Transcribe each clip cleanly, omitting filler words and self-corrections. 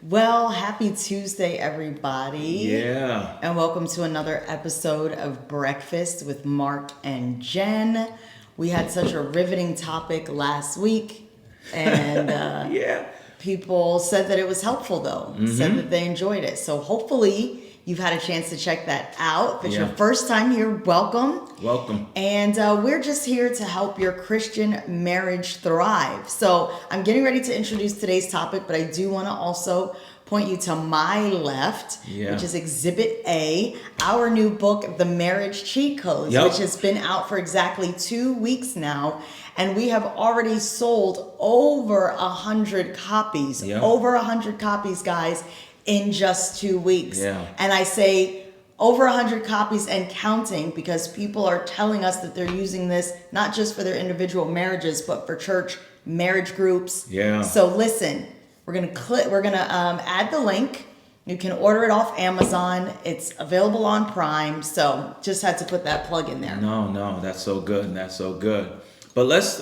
Well, happy Tuesday, everybody. Yeah. And welcome to another episode of Breakfast with Mark and Jen. We had such a riveting topic last week, and Yeah. people said that it was helpful, though, said that they enjoyed it. So hopefully you've had a chance to check that out. If it's your first time here, welcome. Welcome. And we're just here to help your Christian marriage thrive. So I'm getting ready to introduce today's topic, but I do want to also point you to my left, which is Exhibit A, our new book, The Marriage Cheat Codes, which has been out for exactly 2 weeks now. And we have already sold over 100 copies, over 100 copies, guys, in just 2 weeks. And I say over 100 copies and counting because people are telling us that they're using this not just for their individual marriages, but for church marriage groups. So listen, we're gonna add the link. You can order it off Amazon. It's available on Prime. So just had to put that plug in there. No, that's so good. That's so good. But let's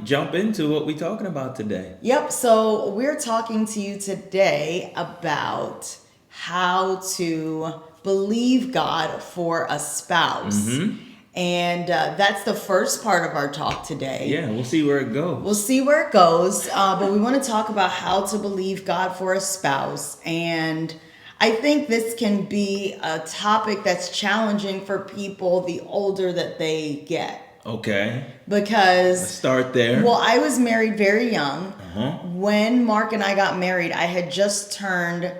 jump into what we're talking about today. Yep. So we're talking to you today about how to believe God for a spouse. And that's the first part of our talk today. Yeah, we'll see where it goes. We'll see where it goes. But we want to talk about how to believe God for a spouse. And I think this can be a topic that's challenging for people the older that they get. Okay. Because let's start there. Well, I was married very young. When Mark and I got married, I had just turned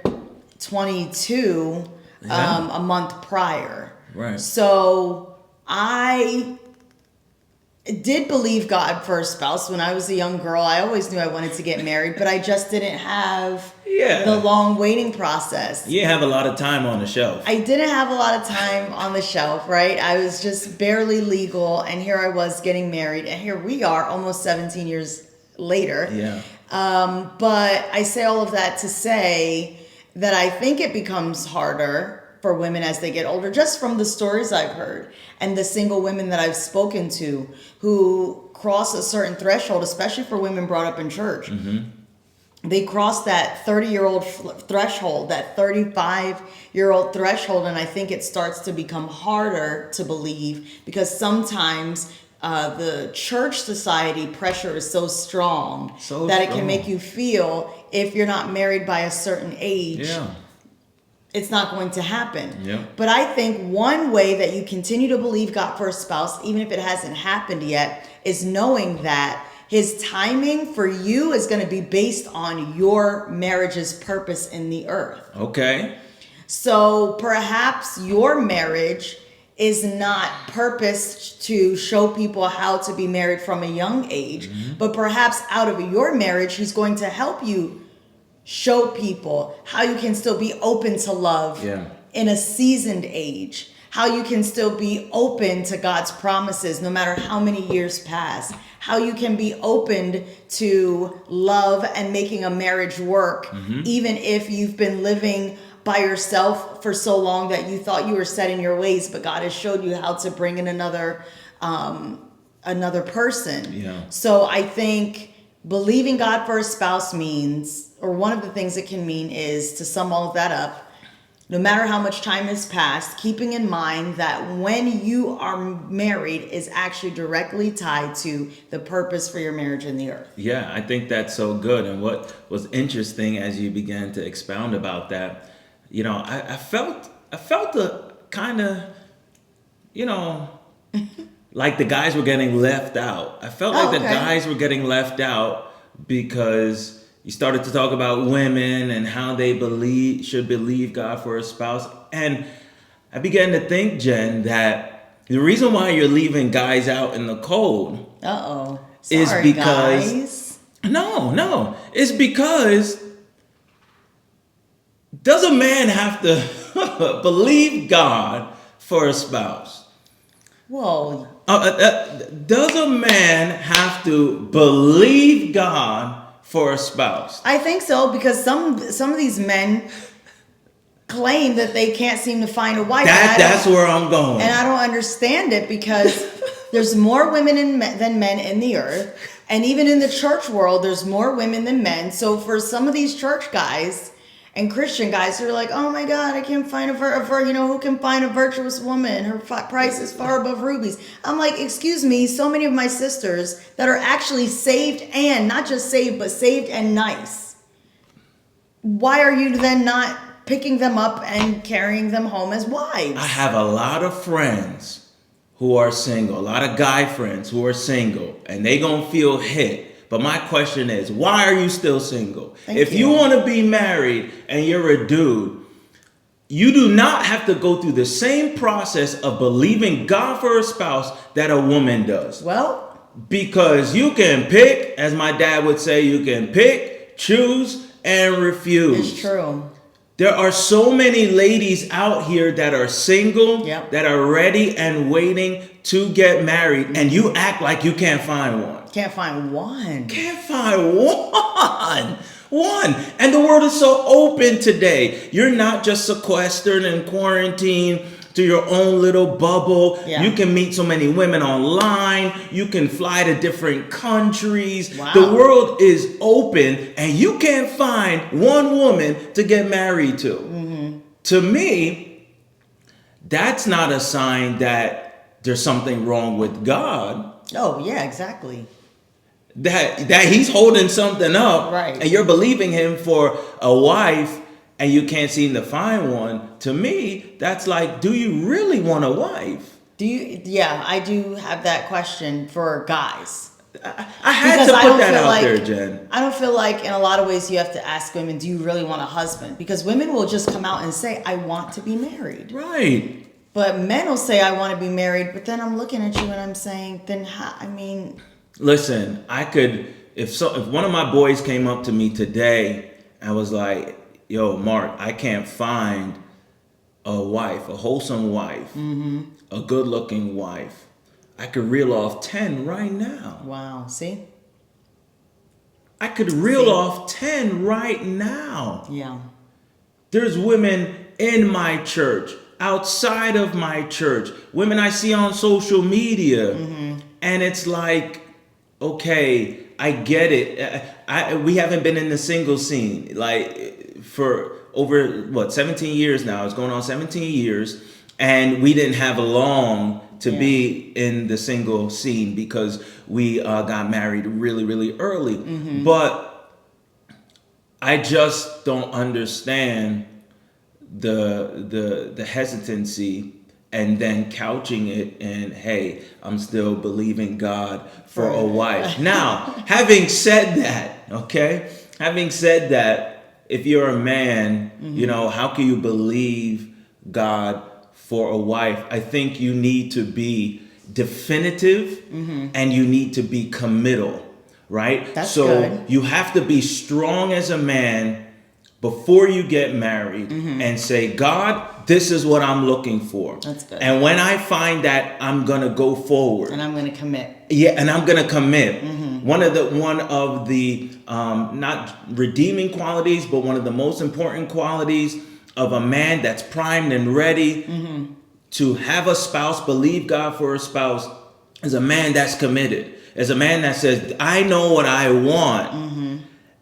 22 a month prior. Right. So I did believe God for a spouse when I was a young girl. I always knew I wanted to get married, but I just didn't have the long waiting process. You have a lot of time on the shelf. I didn't have a lot of time on the shelf, right? I was just barely legal, and here I was getting married, and here we are almost 17 years later. But I say all of that to say that I think it becomes harder for women as they get older, just from the stories I've heard and the single women that I've spoken to who cross a certain threshold, especially for women brought up in church. They cross that 30-year-old threshold, that 35-year-old threshold, and I think it starts to become harder to believe because sometimes the church society pressure is so strong that it can make you feel if you're not married by a certain age, it's not going to happen. But I think one way that you continue to believe God for a spouse, even if it hasn't happened yet, is knowing that His timing for you is going to be based on your marriage's purpose in the earth. Okay. So perhaps your marriage is not purposed to show people how to be married from a young age, but perhaps out of your marriage, He's going to help you show people how you can still be open to love in a seasoned age, how you can still be open to God's promises no matter how many years pass, how you can be open to love and making a marriage work, even if you've been living by yourself for so long that you thought you were set in your ways, but God has showed you how to bring in another person. So I think believing God for a spouse means, or one of the things it can mean is, to sum all of that up, no matter how much time has passed, keeping in mind that when you are married is actually directly tied to the purpose for your marriage in the earth. Yeah, I think that's so good. And what was interesting as you began to expound about that, I felt a kind of, like the guys were getting left out. I felt like the guys were getting left out because you started to talk about women and how they should believe God for a spouse. And I began to think, Jen, that the reason why you're leaving guys out in the cold is because... guys. No. It's because does a man have to believe God for a spouse? Whoa. Does a man have to believe God for a spouse? I think so, because some of these men claim that they can't seem to find a wife. That's where I'm going. And I don't understand it, because there's more women than men in the earth. And even in the church world, there's more women than men. So for some of these church guys, And Christian guys are like, oh my God, I can't find who can find a virtuous woman? Her price is far above rubies. I'm like, excuse me, so many of my sisters that are actually saved, and not just saved, but saved and nice. Why are you then not picking them up and carrying them home as wives? I have a lot of friends who are single, a lot of guy friends who are single, and they gonna feel hit. But my question is, why are you still single? If you want to be married and you're a dude, you do not have to go through the same process of believing God for a spouse that a woman does. Well, because you can pick, as my dad would say, you can pick, choose, and refuse. It's true. There are so many ladies out here that are single, that are ready and waiting to get married, and you act like you can't find one. Can't find one. Can't find one. One. And the world is so open today. You're not just sequestered and quarantined to your own little bubble. Yeah. You can meet so many women online. You can fly to different countries. Wow. The world is open, and you can't find one woman to get married to. Mm-hmm. To me, that's not a sign that there's something wrong with God. Oh, yeah, exactly. That he's holding something up, right? And you're believing him for a wife, and you can't seem to find one. To me, that's like, do you really want a wife? Do you? Yeah, I do have that question for guys. I had to put that out there, Jen. I don't feel like in a lot of ways you have to ask women, do you really want a husband? Because women will just come out and say, I want to be married. Right. But men will say, I want to be married. But then I'm looking at you and I'm saying, then how? I mean... Listen, I could, if one of my boys came up to me today and was like, yo, Mark, I can't find a wife, a wholesome wife, a good-looking wife, I could reel off 10 right now. Wow, see? I could reel off 10 right now. Yeah. There's women in my church, outside of my church, women I see on social media, and it's like, okay, I get it. We haven't been in the single scene like for over 17 years now. It's going on 17 years, and we didn't have long to be in the single scene because we got married really, really early. But I just don't understand the hesitancy and then couching it in, hey, I'm still believing God for a wife. Now, having said that, if you're a man, you know, how can you believe God for a wife? I think you need to be definitive and you need to be committal, right? That's good. You have to be strong as a man before you get married and say, God, this is what I'm looking for. That's good. And when I find that, I'm going to go forward. And I'm going to commit. Yeah, and I'm going to commit. One of the not redeeming qualities, but one of the most important qualities of a man that's primed and ready to have a spouse, believe God for a spouse, is a man that's committed. Is a man that says, I know what I want.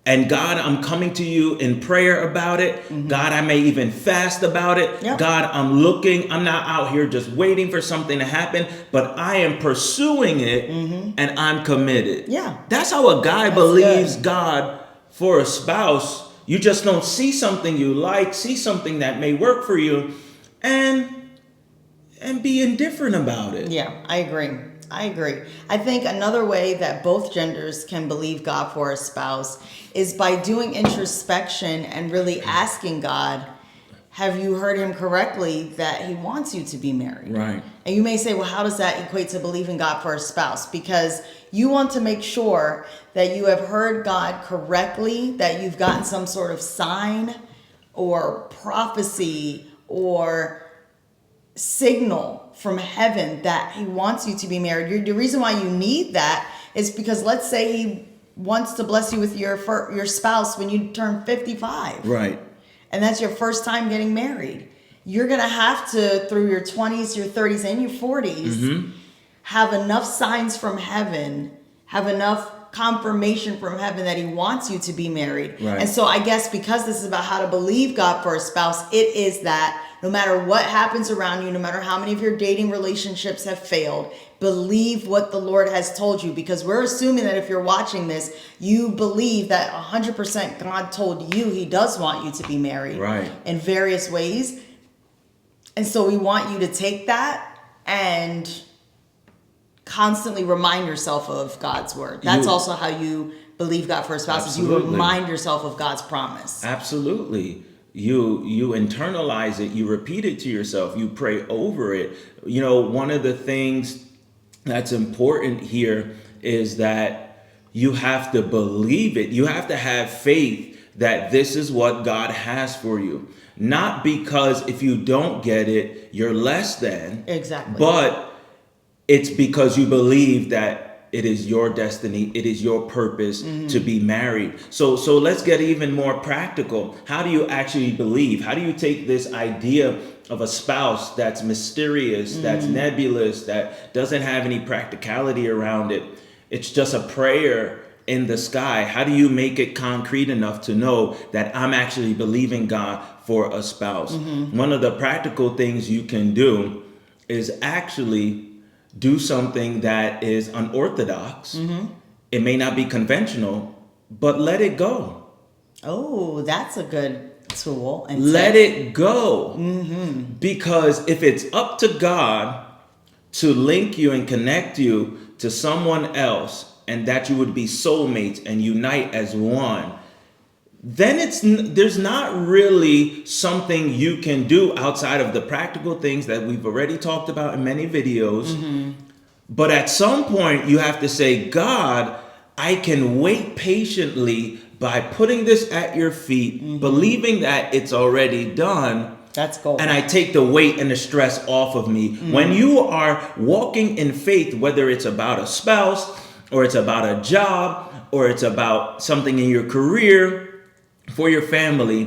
And God, I'm coming to you in prayer about it. God, I may even fast about it. Yep. God, I'm looking. I'm not out here just waiting for something to happen, but I am pursuing it and I'm committed. Yeah. That's how a guy believes God for a spouse. You just don't see something you like, see something that may work for you, and be indifferent about it. Yeah, I agree. I think another way that both genders can believe God for a spouse is by doing introspection and really asking God, have you heard him correctly that he wants you to be married? Right. And you may say, well, how does that equate to believing God for a spouse? Because you want to make sure that you have heard God correctly, that you've gotten some sort of sign or prophecy or signal from heaven that he wants you to be married. The reason why you need that is because let's say he wants to bless you with your spouse when you turn 55. Right. And that's your first time getting married. You're going to have to, through your 20s, your 30s, and your 40s, have enough signs from heaven, have enough confirmation from heaven that he wants you to be married. Right. And so I guess because this is about how to believe God for a spouse, it is that no matter what happens around you, no matter how many of your dating relationships have failed, believe what the Lord has told you, because we're assuming that if you're watching this, you believe that 100% God told you he does want you to be married, right, in various ways. And so we want you to take that and constantly remind yourself of God's word. That's also how you believe God for a spouse, is you remind yourself of God's promise. Absolutely. You internalize it, you repeat it to yourself, you pray over it. You know, one of the things that's important here is that you have to believe it. You have to have faith that this is what God has for you. Not because if you don't get it, you're less than. Exactly. But it's because you believe that it is your destiny, it is your purpose to be married. So let's get even more practical. How do you actually believe? How do you take this idea of a spouse that's mysterious, that's nebulous, that doesn't have any practicality around it? It's just a prayer in the sky. How do you make it concrete enough to know that I'm actually believing God for a spouse? One of the practical things you can do is actually do something that is unorthodox. It may not be conventional, but let it go. Oh, that's a good tool. And let it go. Because if it's up to God to link you and connect you to someone else, and that you would be soulmates and unite as one, then there's not really something you can do outside of the practical things that we've already talked about in many videos. But at some point you have to say, God, I can wait patiently by putting this at your feet, believing that it's already done. That's gold. And I take the weight and the stress off of me. When you are walking in faith, whether it's about a spouse or it's about a job or it's about something in your career, for your family,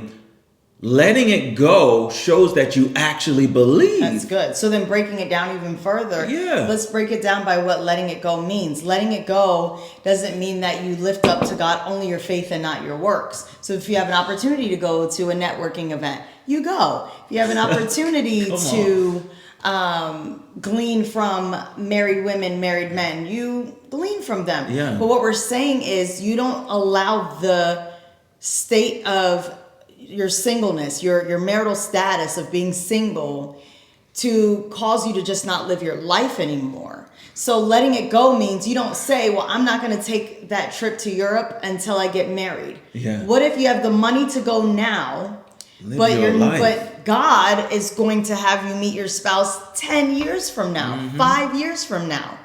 letting it go shows that you actually believe. That's good. So then breaking it down even further, let's break it down by what letting it go means. Letting it go doesn't mean that you lift up to God only your faith and not your works. So if you have an opportunity to go to a networking event, you go. If you have an opportunity to glean from married women, married men, you glean from them. Yeah. But what we're saying is you don't allow the state of your singleness, your marital status of being single, to cause you to just not live your life anymore. So letting it go means you don't say, well, I'm not going to take that trip to Europe until I get married. Yeah. What if you have the money to go now, but God is going to have you meet your spouse 10 years from now, 5 years from now?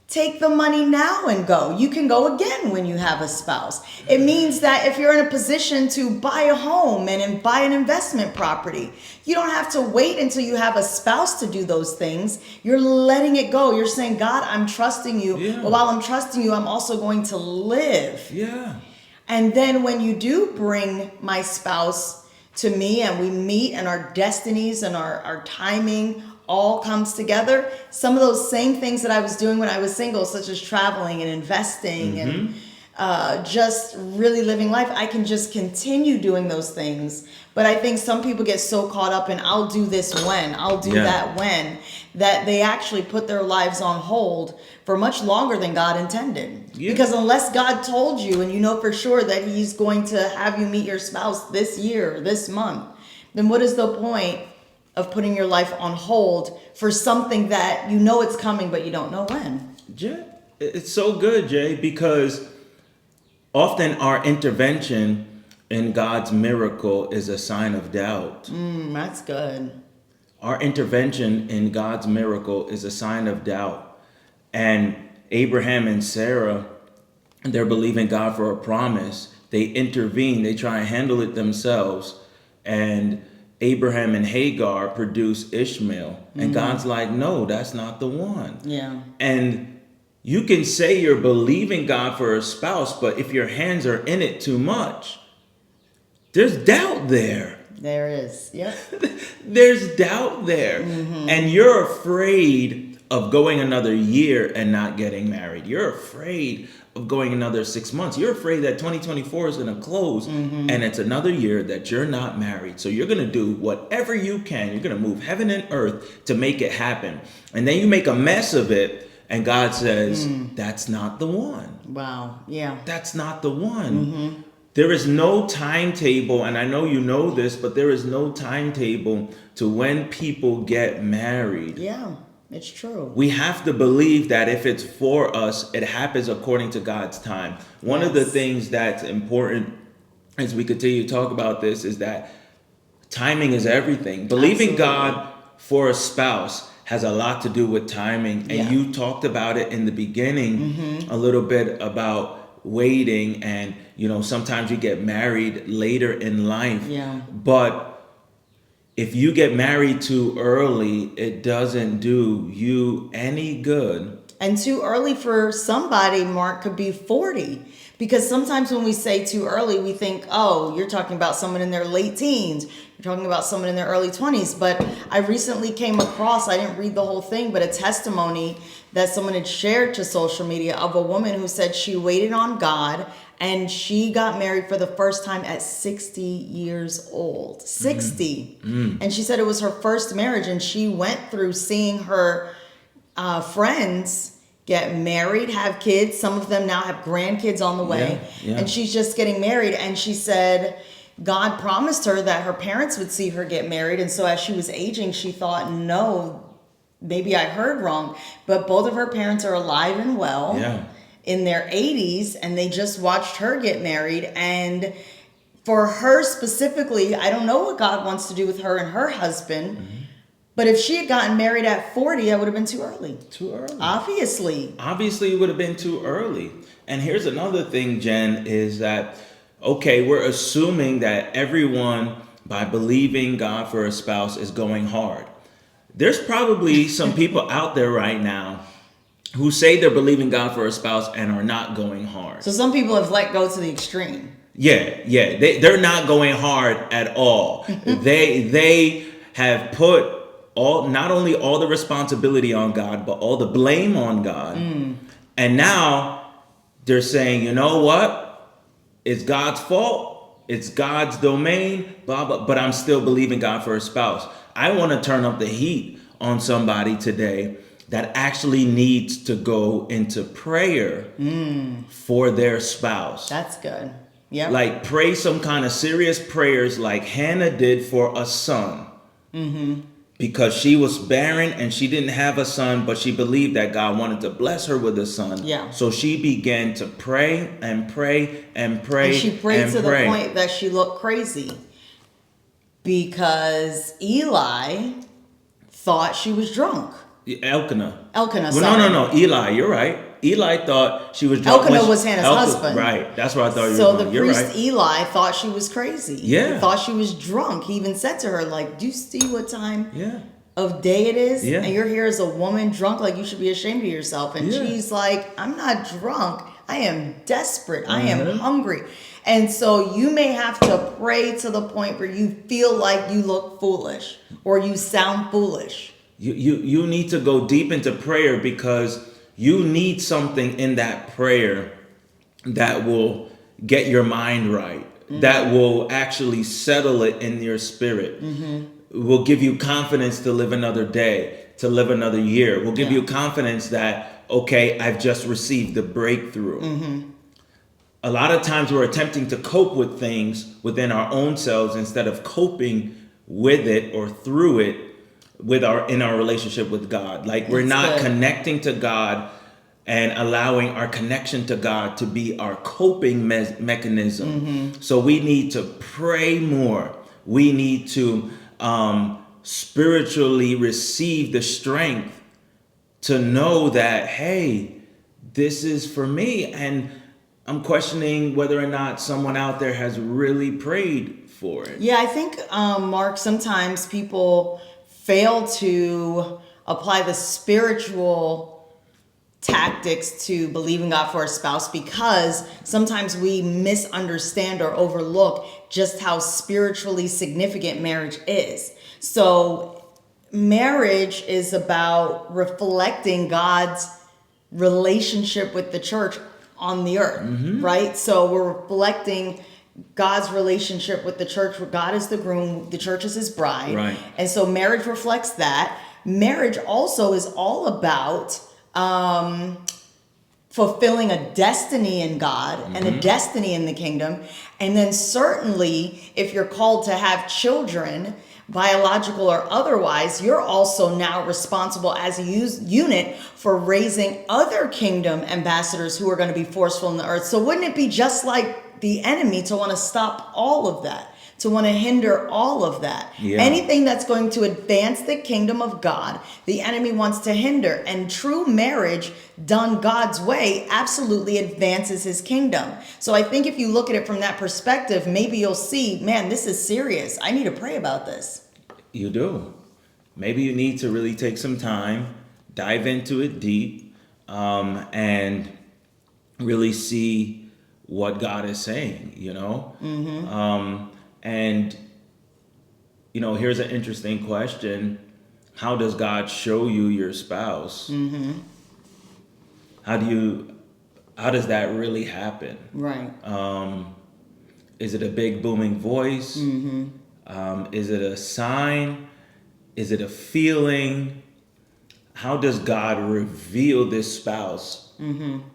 Take the money now and go. You can go again when you have a spouse. It means that if you're in a position to buy a home and buy an investment property, you don't have to wait until you have a spouse to do those things. You're letting it go. You're saying, God, I'm trusting you. Yeah. But while I'm trusting you, I'm also going to live. Yeah. And then when you do bring my spouse to me and we meet and our destinies and our timing all comes together, some of those same things that I was doing when I was single, such as traveling and investing and just really living life, I can just continue doing those things. But I think some people get so caught up in I'll do this when, I'll do that when, that they actually put their lives on hold for much longer than God intended. Yeah. Because unless God told you and you know for sure that he's going to have you meet your spouse this year, this month, then what is the point of putting your life on hold for something that you know it's coming, but you don't know when? Jay, it's so good, Jay, because often our intervention in God's miracle is a sign of doubt. That's good. Our intervention in God's miracle is a sign of doubt. And Abraham and Sarah, they're believing God for a promise. They intervene. They try and handle it themselves. And Abraham and Hagar produce Ishmael. And God's like, no, that's not the one. Yeah. And you can say you're believing God for a spouse, but if your hands are in it too much, there's doubt there. There is. Yep. There's doubt there. And you're afraid of going another year and not getting married. You're afraid of going another 6 months. You're afraid that 2024 is going to close and it's another year that you're not married. So you're going to do whatever you can. You're going to move heaven and earth to make it happen. And then you make a mess of it. And God says, that's not the one. Wow. Yeah. That's not the one. There is no timetable, and I know you know this, but there is no timetable to when people get married. Yeah, it's true. We have to believe that if it's for us, it happens according to God's time. One of the things that's important as we continue to talk about this is that timing is everything. Believing God for a spouse has a lot to do with timing. And you talked about it in the beginning a little bit about waiting, and sometimes you get married later in life. But if you get married too early, it doesn't do you any good. And too early for somebody, Mark, could be 40. Because sometimes when we say too early, we think, oh, you're talking about someone in their late teens. You're talking about someone in their early 20s. But I recently came across, I didn't read the whole thing, but a testimony that someone had shared to social media of a woman who said she waited on God and she got married for the first time at 60 years old. 60. And she said it was her first marriage, and she went through seeing her friends get married, have kids. Some of them now have grandkids on the way. And she's just getting married. And she said God promised her that her parents would see her get married. And so as she was aging, she thought, no, maybe I heard wrong. But both of her parents are alive and well in their 80s. And they just watched her get married. And for her specifically, I don't know what God wants to do with her and her husband. But if she had gotten married at 40, that would have been too early. Too early. Obviously, it would have been too early. And here's another thing, Jen, is that, okay, we're assuming that everyone, by believing God for a spouse, is going hard. There's probably some people out there right now who say they're believing God for a spouse and are not going hard. So some people have let go to the extreme. They're not going hard at all. They have put not only all the responsibility on God, but all the blame on God. And now they're saying, you know what? It's God's fault. It's God's domain, blah, blah, but I'm still believing God for a spouse. I want to turn up the heat on somebody today that actually needs to go into prayer for their spouse. That's good. Yeah. Like pray some kind of serious prayers like Hannah did for a son. Because she was barren and she didn't have a son, but she believed that God wanted to bless her with a son. So she began to pray and pray and pray. And she prayed to the point that she looked crazy. Because Eli thought she was drunk. Elkanah, sorry. No. Eli, you're right. Eli thought she was drunk. Elkanah was Hannah's husband. Right. That's what I thought you were So doing. the priest Eli thought she was crazy. He thought she was drunk. He even said to her, like, do you see what time of day it is? And you're here as a woman drunk, like you should be ashamed of yourself. And she's like, I'm not drunk. I am desperate. I am hungry. And so you may have to pray to the point where you feel like you look foolish or you sound foolish. You need to go deep into prayer because you need something in that prayer that will get your mind right, that will actually settle it in your spirit, will give you confidence to live another day, to live another year, will give you confidence that, okay, I've just received the breakthrough. A lot of times we're attempting to cope with things within our own selves instead of coping with it or through it in our relationship with God. Like we're not connecting to God and allowing our connection to God to be our coping mechanism. So we need to pray more. We need to spiritually receive the strength to know that, hey, this is for me. And I'm questioning whether or not someone out there has really prayed for it. Yeah, I think, Mark, sometimes people fail to apply the spiritual tactics to believing God for a spouse because sometimes we misunderstand or overlook just how spiritually significant marriage is. So marriage is about reflecting God's relationship with the church on the earth, right? So we're reflecting God's relationship with the church, where God is the groom, the church is his bride. Right. And so marriage reflects that. Marriage also is all about fulfilling a destiny in God and a destiny in the kingdom. And then certainly if you're called to have children, biological or otherwise, you're also now responsible as a unit for raising other kingdom ambassadors who are going to be forceful in the earth. So wouldn't it be just like the enemy to want to stop all of that, to want to hinder all of that? Yeah. Anything that's going to advance the kingdom of God, the enemy wants to hinder. And true marriage done God's way absolutely advances his kingdom. So I think if you look at it from that perspective, maybe you'll see, man, this is serious. I need to pray about this. You do. Maybe you need to really take some time, dive into it deep, and really see what God is saying, you know? And, you know, here's an interesting question. How does God show you your spouse? How does that really happen? Right. Is it a big booming voice? Is it a sign? Is it a feeling? How does God reveal this spouse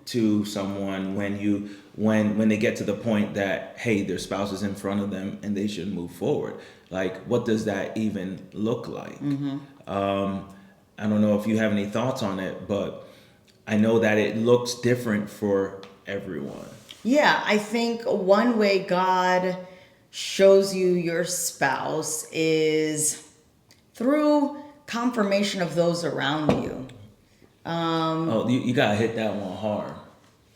to someone when they get to the point that, hey, their spouse is in front of them and they should move forward? Like, what does that even look like? I don't know if you have any thoughts on it, but I know that it looks different for everyone. Yeah, I think one way God shows you your spouse is through confirmation of those around you. You gotta hit that one hard.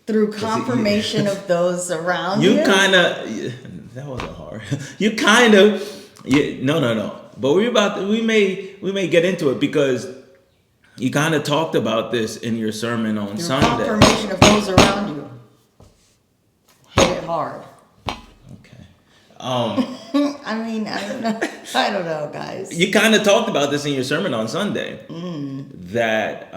Through confirmation of those around you. You kind of, that wasn't hard. You kind of, no. But we may get into it because you kind of talked about this in your sermon on Through Sunday. Confirmation of those around you. Hit it hard. Okay. I mean, I don't know. I don't know, guys. You kind of talked about this in your sermon on Sunday. That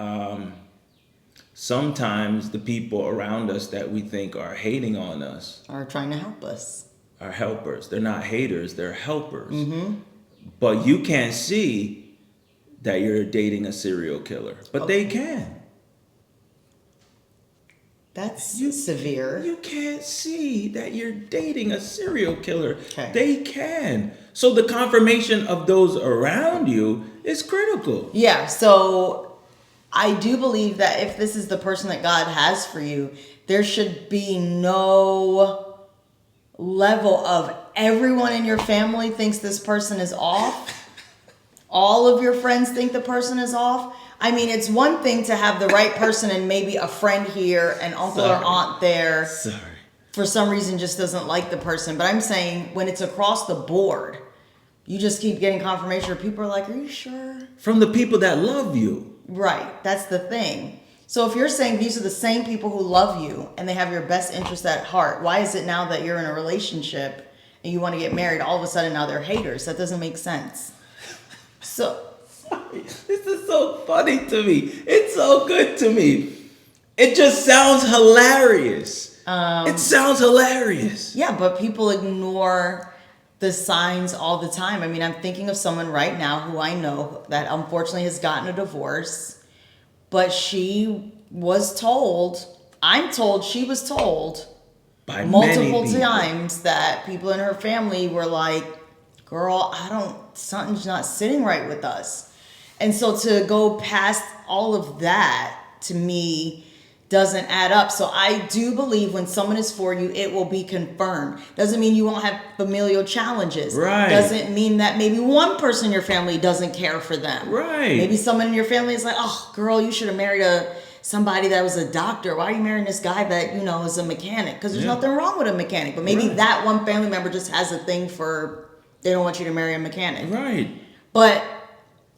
sometimes the people around us that we think are hating on us Are trying to help us. are helpers. They're not haters, they're helpers. But you can't see that you're dating a serial killer. But they can. That's severe. You can't see that you're dating a serial killer. Okay. They can. So the confirmation of those around you is critical. Yeah, so I do believe that if this is the person that God has for you, there should be no level of everyone in your family thinks this person is off. All of your friends think the person is off. I mean, it's one thing to have the right person and maybe a friend here, an uncle or aunt there. Sorry. For some reason just doesn't like the person. But I'm saying when it's across the board, you just keep getting confirmation or people are like, are you sure? From the people that love you. Right. That's the thing. So if you're saying these are the same people who love you and they have your best interest at heart, why is it now that you're in a relationship and you want to get married, all of a sudden now they're haters? That doesn't make sense. So... This is so funny to me. It's so good to me. It just sounds hilarious. It sounds hilarious. Yeah, but people ignore the signs all the time. I mean, I'm thinking of someone right now who I know that unfortunately has gotten a divorce, but she was told, I'm told she was told By multiple many people. times that people in her family were like, girl, something's not sitting right with us. And so to go past all of that, to me, doesn't add up. So I do believe when someone is for you, it will be confirmed. Doesn't mean you won't have familial challenges. Right. Doesn't mean that maybe one person in your family doesn't care for them. Right. Maybe someone in your family is like, oh, girl, you should have married somebody that was a doctor. Why are you marrying this guy that, is a mechanic? Because there's nothing wrong with a mechanic. But maybe that one family member just has a thing for, they don't want you to marry a mechanic. Right. But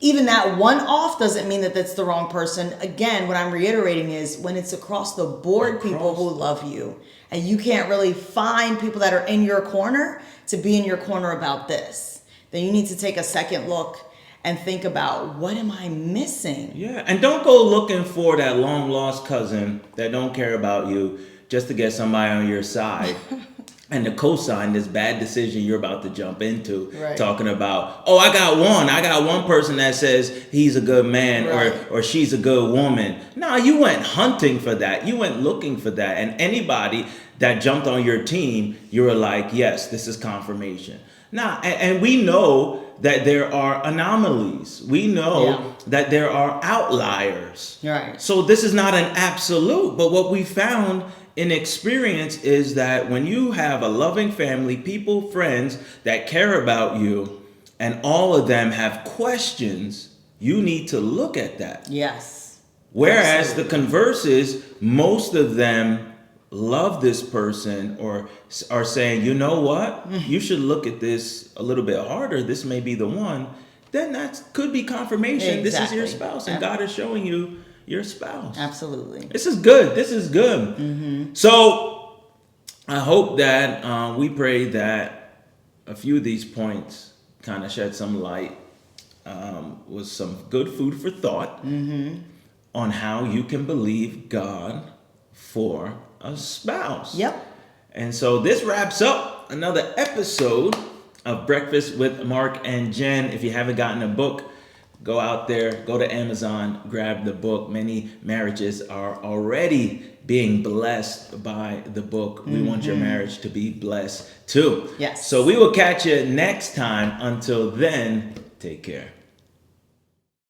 even that one off doesn't mean that that's the wrong person. Again, what I'm reiterating is when it's across the board, people who love you, and you can't really find people that are in your corner to be in your corner about this, then you need to take a second look and think about, what am I missing? Yeah, and don't go looking for that long lost cousin that don't care about you just to get somebody on your side. And to co-sign this bad decision you're about to jump into, right. Talking about, oh, I got one person that says he's a good man, right. or she's a good woman. No, you went hunting for that. You went looking for that. And anybody that jumped on your team, you were like, yes, this is confirmation. Now, and we know that there are anomalies. We know that there are outliers. Right. So this is not an absolute, but what we found in experience is that when you have a loving family, people, friends that care about you, and all of them have questions, you need to look at that. Yes. Whereas Absolutely. the converse is, most of them love this person or are saying, you know what, you should look at this a little bit harder. This may be the one. Then that could be confirmation. Exactly. This is your spouse, and God is showing you your spouse. Absolutely. This is good. This is good. Mm-hmm. So I hope that we pray that a few of these points kind of shed some light, with some good food for thought on how you can believe God for a spouse. Yep. And so this wraps up another episode of Breakfast with Mark and Jen. If you haven't gotten a book, go out there, go to Amazon, grab the book. Many marriages are already being blessed by the book. We want your marriage to be blessed too. Yes. So we will catch you next time. Until then, take care.